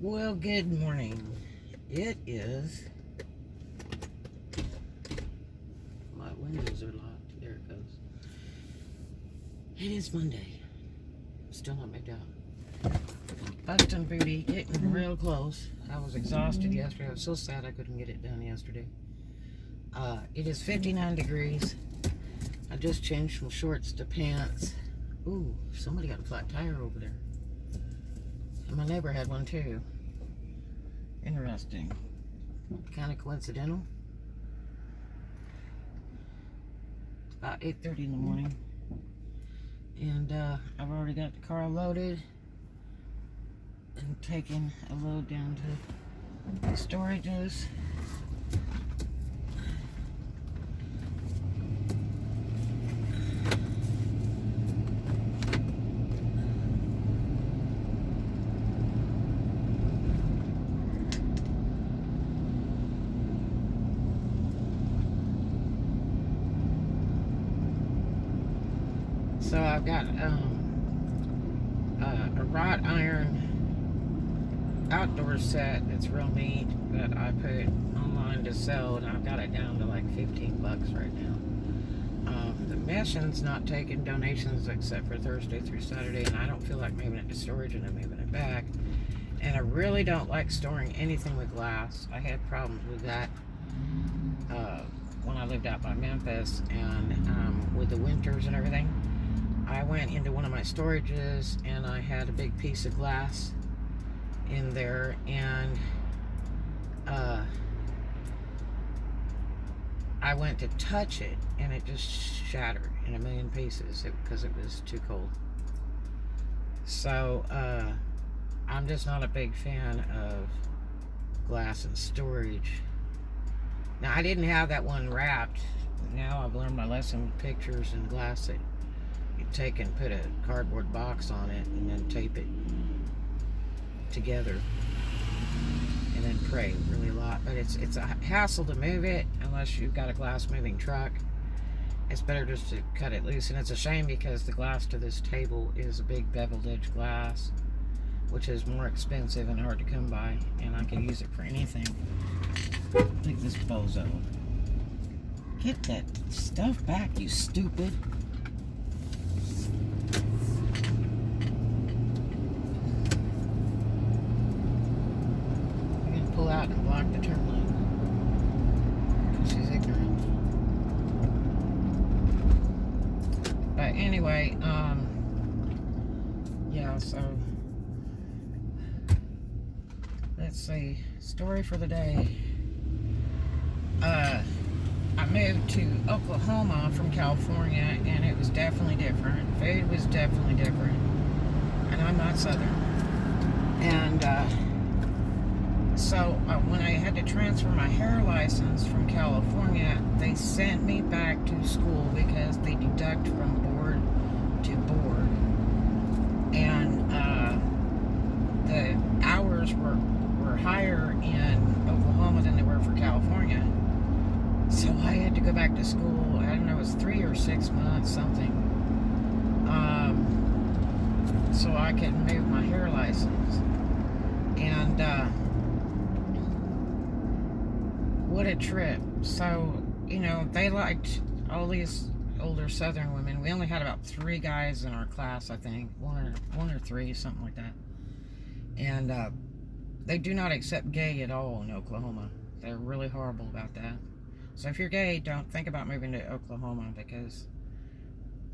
Well, good morning. It is... My windows are locked. There it goes. It is Monday. Still not moved out. Busting booty, getting real close. I was exhausted yesterday. I was so sad I couldn't get it done yesterday. It is 59 degrees. I just changed from shorts to pants. Ooh, somebody got a flat tire over there. And my neighbor had one too. Interesting. Kind of coincidental. It's about 8:30 in the morning. And I've already got the car loaded and taking a load down to the storages. So I've got a wrought iron outdoor set that's real neat that I put online to sell, and I've got it down to like 15 bucks right now. The mission's not taking donations except for Thursday through Saturday, and I don't feel like moving it to storage and then moving it back. And I really don't like storing anything with glass. I had problems with that when I lived out by Memphis, and with the winters and everything. I went into one of my storages and I had a big piece of glass in there, and I went to touch it and it just shattered in a million pieces because it was too cold. So I'm just not a big fan of glass and storage. Now, I didn't have that one wrapped. Now I've learned my lesson with pictures and glass that you take and put a cardboard box on it and then tape it together and then pray really a lot. But it's a hassle to move it unless you've got a glass moving truck. It's better just to cut it loose, and it's a shame because the glass to this table is a big beveled edge glass, which is more expensive and hard to come by, and I could use it for anything. Look at this bozo. Get that stuff back, you stupid. Pull out and block the turn lane because she's ignorant. But anyway, yeah, so let's see, story for the day. I moved to Oklahoma from California, and it was definitely different. Food was definitely different, and I'm not Southern. And so when I had to transfer my hair license from California, they sent me back to school because they deduct from board to board, and the hours were higher in Oklahoma than they were for California. So I had to go back to school. I don't know, it was 3 or 6 months, something, so I could move my hair license. And what a trip. So, you know, they liked all these older Southern women. We only had about 3 guys in our class, I think. One or 3, something like that. And they do not accept gay at all in Oklahoma. They're really horrible about that. So if you're gay, don't think about moving to Oklahoma because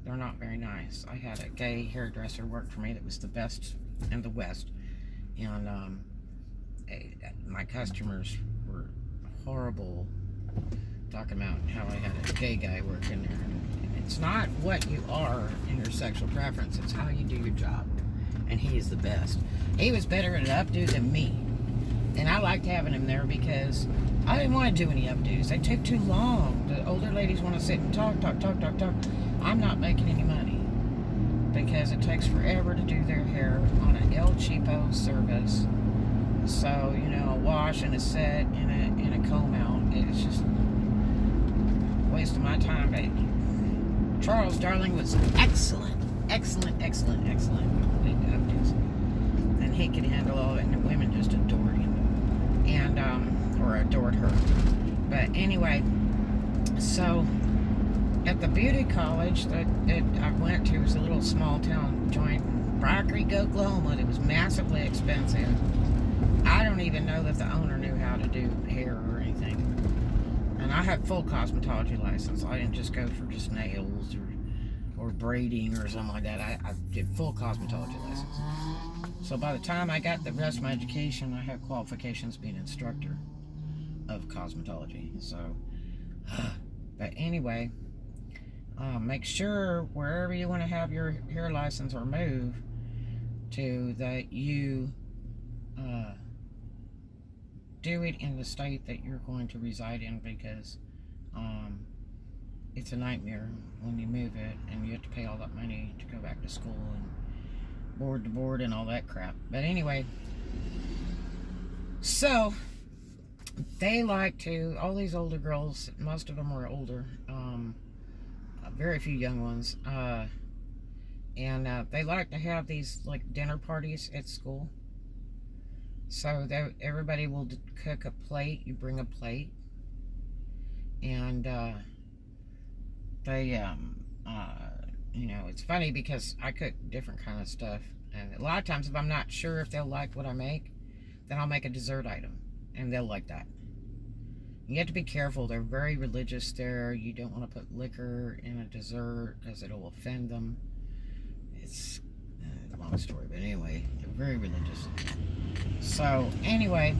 they're not very nice. I had a gay hairdresser work for me that was the best in the West. And my customers were horrible, talking about how I had a gay guy working there. And it's not what you are in your sexual preference, it's how you do your job. And he is the best. He was better at an updo than me. And I liked having him there because I didn't want to do any updos. They took too long. The older ladies want to sit and talk. I'm not making any money because it takes forever to do their hair on an El Cheapo service. So, you know, a wash and a set and a comb out, it's just a waste of my time. But Charles Darling was excellent with updos. And he could handle all of it, and the women just anyway, so at the beauty college that I went to, was a little small town joint in Briar Creek, Oklahoma. It was massively expensive. I don't even know that the owner knew how to do hair or anything. And I had full cosmetology license. I didn't just go for just nails or braiding or something like that. I did full cosmetology license. So by the time I got the rest of my education, I had qualifications being an instructor of cosmetology. So, but anyway, make sure wherever you want to have your hair license or move to, that you do it in the state that you're going to reside in, because it's a nightmare when you move it and you have to pay all that money to go back to school and board to board and all that crap. But anyway, so they like to, all these older girls, most of them were older, very few young ones, and they like to have these like dinner parties at school. So everybody will cook a plate. You bring a plate, and they you know, it's funny because I cook different kind of stuff, and a lot of times if I'm not sure if they'll like what I make, then I'll make a dessert item, and they'll like that. You have to be careful. They're very religious there. You don't want to put liquor in a dessert because it'll offend them. It's a long story, but anyway, they're very religious. So anyway,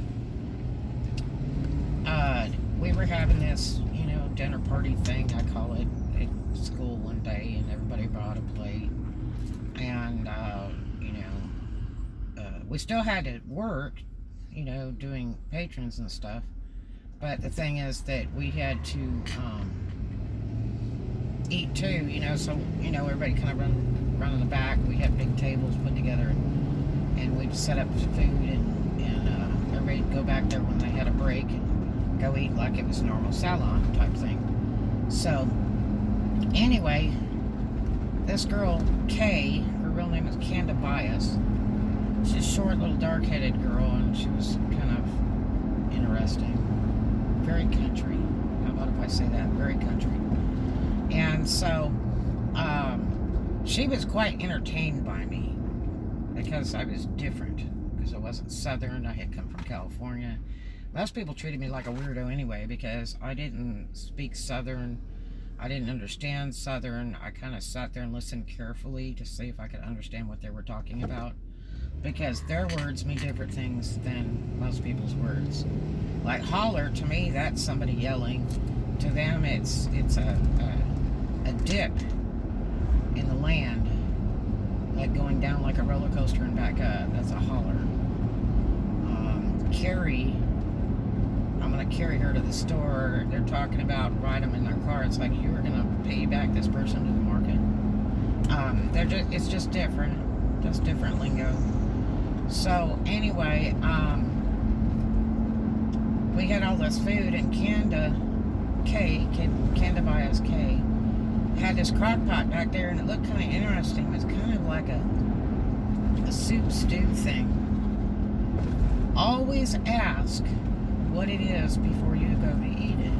we were having this, you know, dinner party thing, I call it, at school one day, and everybody brought a plate, and you know, we still had to work, you know, doing patrons and stuff. But the thing is that we had to eat too, you know, so, you know, everybody kind of run in the back. We had big tables put together, and we'd set up food, and everybody'd go back there when they had a break and go eat like it was a normal salon type thing. So, anyway, this girl, Kay, her real name is Kanda Bias. She's a short, little, dark-headed girl, and she was kind of interesting. Very country. How about if I say that? Very country. And so, she was quite entertained by me because I was different. Because I wasn't Southern. I had come from California. Most people treated me like a weirdo anyway because I didn't speak Southern. I didn't understand Southern. I kind of sat there and listened carefully to see if I could understand what they were talking about, because their words mean different things than most people's words. Like holler, to me, that's somebody yelling. To them, it's a dip in the land, like going down like a roller coaster and back up. That's a holler. Carry, I'm going to carry her to the store. They're talking about ride them in their car. It's like, you were going to piggyback this person to the market. It's just different. Just different lingo. So anyway, we had all this food, and Kanda Bias K, had this crock pot back there, and it looked kind of interesting. It was kind of like a soup stew thing. Always ask what it is before you go to eat it.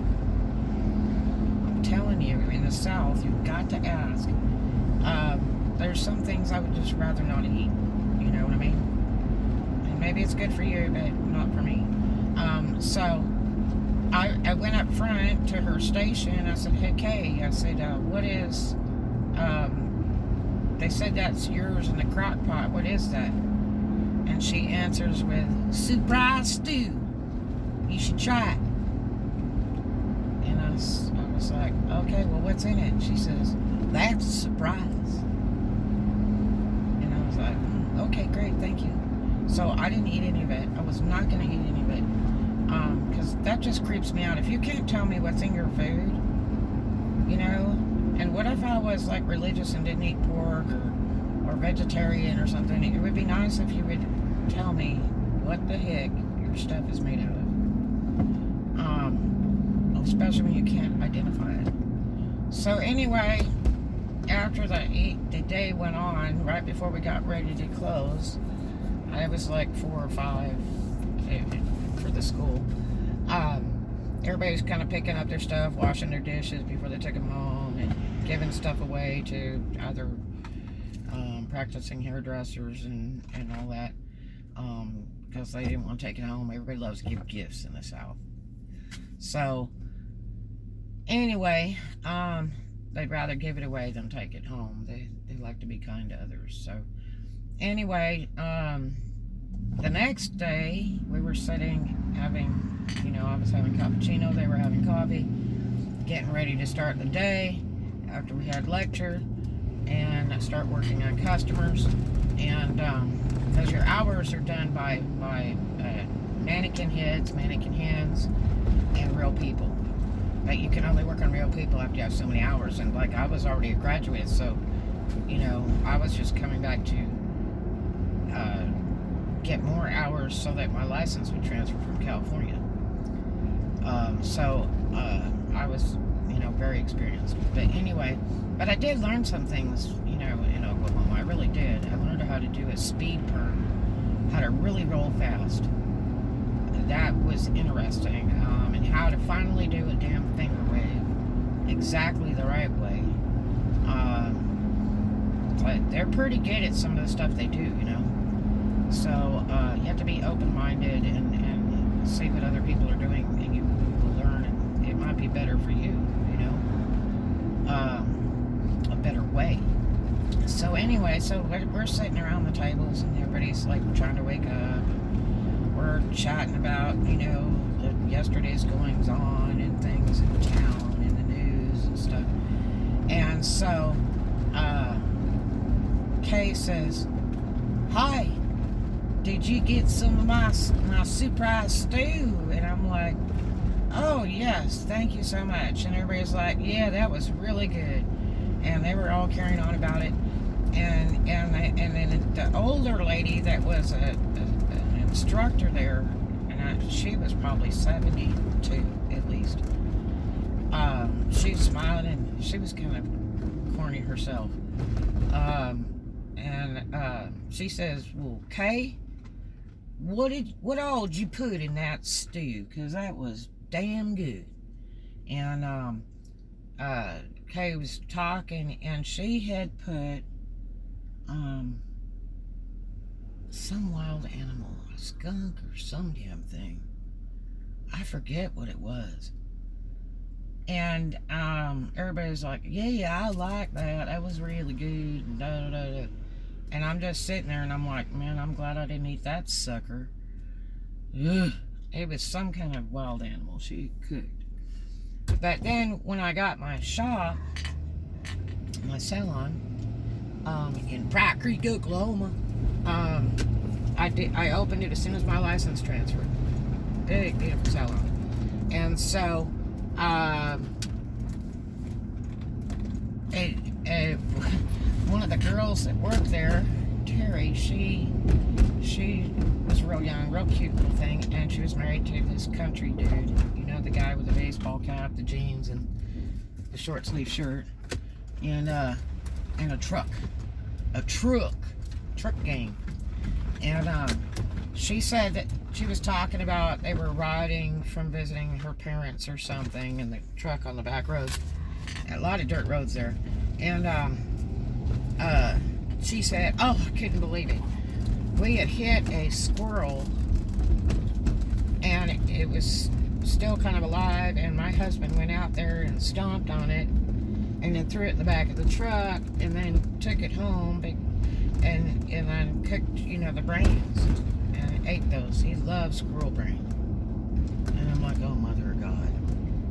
I'm telling you, in the South, you've got to ask. There's some things I would just rather not eat. You know what I mean? And maybe it's good for you, but not for me. So I went up front to her station. I said, "Hey, Kay," I said, "what is?" They said, "That's yours in the crock pot. What is that?" And she answers with, "Surprise stew. You should try it." And I was like, "Okay, well, what's in it?" She says, "That's a surprise." And I was like, "Okay, great, thank you." So I didn't eat any of it. I was not going to eat any of it, because that just creeps me out. If you can't tell me what's in your food, you know, and what if I was like religious and didn't eat pork or vegetarian or something? It would be nice if you would tell me what the heck your stuff is made out of, especially when you can't identify it. So anyway, after the day went on, right before we got ready to close, I was like 4 or 5 for the school. everybody's kind of picking up their stuff, washing their dishes before they take them home, and giving stuff away to other practicing hairdressers and all that, because they didn't want to take it home. Everybody loves to give gifts in the South. So anyway, they'd rather give it away than take it home. They like to be kind to others. So anyway, the next day we were sitting having, I was having cappuccino, they were having coffee, getting ready to start the day after we had lecture, and I start working on customers. And because your hours are done by mannequin heads, mannequin hands, and real people. But you can only work on real people after you have so many hours. And like, I was already a graduate, so I was just coming back to get more hours so that my license would transfer from California. So I was very experienced. But anyway, but I did learn some things in Oklahoma. I really did. I learned how to do a speed perm, how to really roll fast. That was interesting. And how to finally do a damn finger wave exactly the right way. But they're pretty good at some of the stuff they do, So you have to be open-minded and see what other people are doing, and you will learn, and it might be better for you, a better way. So anyway, so we're sitting around the tables, and everybody's like trying to wake up. We're chatting about, yesterday's goings on and things in town and the news and stuff. And so Kay says, "Hi, did you get some of my surprise stew?" And I'm like, "Oh yes, thank you so much." And everybody's like, "Yeah, that was really good." And they were all carrying on about it. And then the older lady that was an instructor there, and she was probably 72 at least. She was smiling, and she was kind of corny herself. She says, "Well, Kay, what all did you put in that stew? Because that was damn good." And Kay was talking, and she had put some wild animal, a skunk or some damn thing. I forget what it was. And everybody's like, "Yeah, I like that. That was really good." And da, da, da, da. And I'm just sitting there, and I'm like, man, I'm glad I didn't eat that sucker. Ugh. It was some kind of wild animal she cooked. But then when I got my shop, my salon, in Bright Creek, Oklahoma, I opened it as soon as my license transferred. Big, beautiful salon. And so one of the girls that worked there, Terry, she was real young, real cute little thing, and she was married to this country dude, the guy with the baseball cap, the jeans, and the short sleeve shirt, and a truck gang. And she said that she was talking about they were riding from visiting her parents or something in the truck on the back roads. A lot of dirt roads there. And she said, "Oh, I couldn't believe it. We had hit a squirrel, and it was still kind of alive, and my husband went out there and stomped on it, and then threw it in the back of the truck, and then took it home, and then cooked, the brains, and ate those. He loves squirrel brain." And I'm like, oh, mother of God.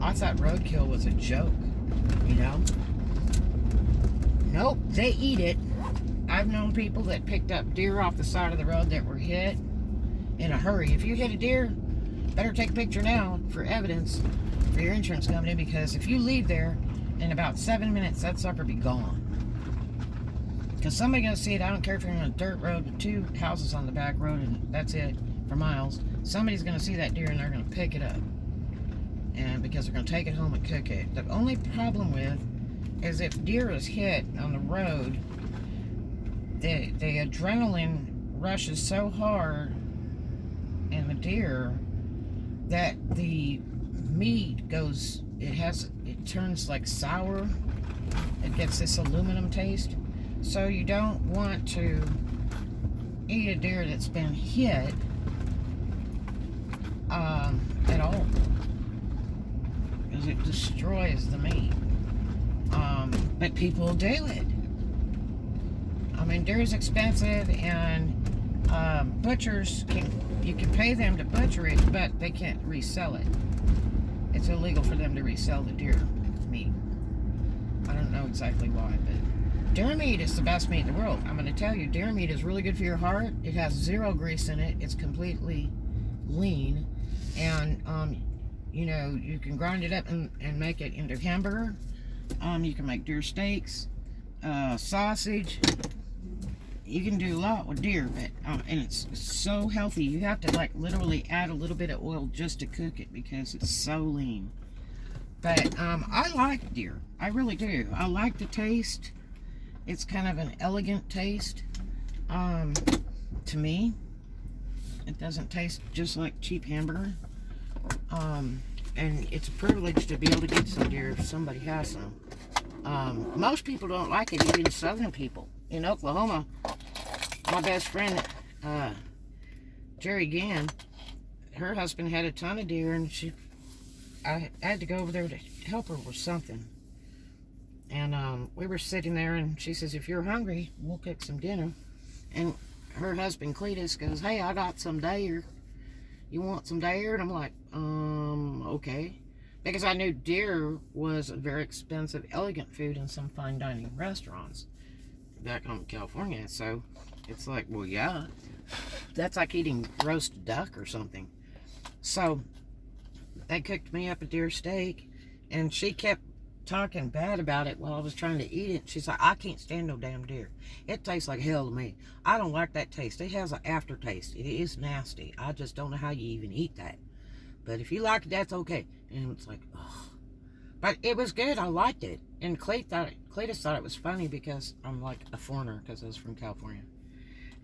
I thought roadkill was a joke, Nope, they eat it. I've known people that picked up deer off the side of the road that were hit in a hurry. If you hit a deer, better take a picture now for evidence for your insurance company, because if you leave there, in about 7 minutes, that sucker be gone. Because somebody's going to see it. I don't care if you're on a dirt road with 2 houses on the back road and that's it for miles. Somebody's going to see that deer and they're going to pick it up. And because they're going to take it home and cook it. The only problem with is if deer is hit on the road, the adrenaline rushes so hard in the deer that the meat goes, it turns like sour. It gets this aluminum taste. So you don't want to eat a deer that's been hit at all, because it destroys the meat. But people do it. I mean, deer is expensive, and butchers you can pay them to butcher it, but they can't resell it. It's illegal for them to resell the deer meat. I don't know exactly why, but deer meat is the best meat in the world. I'm going to tell you, deer meat is really good for your heart. It has 0 grease in it. It's completely lean, and you know, you can grind it up and make it into hamburger. You can make deer steaks, sausage. You can do a lot with deer, but and it's so healthy. You have to like literally add a little bit of oil just to cook it because it's so lean. But I like deer. I really do. I like the taste. It's kind of an elegant taste. To me, it doesn't taste just like cheap hamburger. And it's a privilege to be able to get some deer if somebody has some. Most people don't like it, even southern people. In Oklahoma, my best friend, Jerry Gann, her husband had a ton of deer, and I had to go over there to help her with something. And we were sitting there, and she says, if you're hungry, we'll cook some dinner. And her husband, Cletus, goes, hey, I got some deer. You want some deer? And I'm like, okay. Because I knew deer was a very expensive, elegant food in some fine dining restaurants back home in California. So it's like, well, yeah. That's like eating roast duck or something. So they cooked me up a deer steak, and she kept talking bad about it while I was trying to eat it. She's like, I can't stand no damn deer. It tastes like hell to me. I don't like that taste. It has an aftertaste. It is nasty. I just don't know how you even eat that. But if you like it, that's okay. And it's like, ugh. But it was good. I liked it. And Cletus thought it was funny because I'm like a foreigner, because I was from California.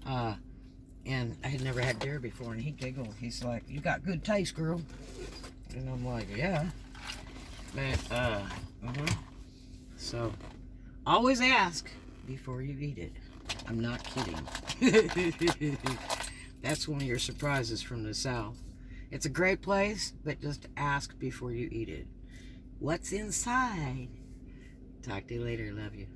And I had never had deer before, and he giggled. He's like, you got good taste, girl. And I'm like, yeah. But, so, always ask before you eat it. I'm not kidding. That's one of your surprises from the South. It's a great place, but just ask before you eat it. What's inside? Talk to you later. Love you.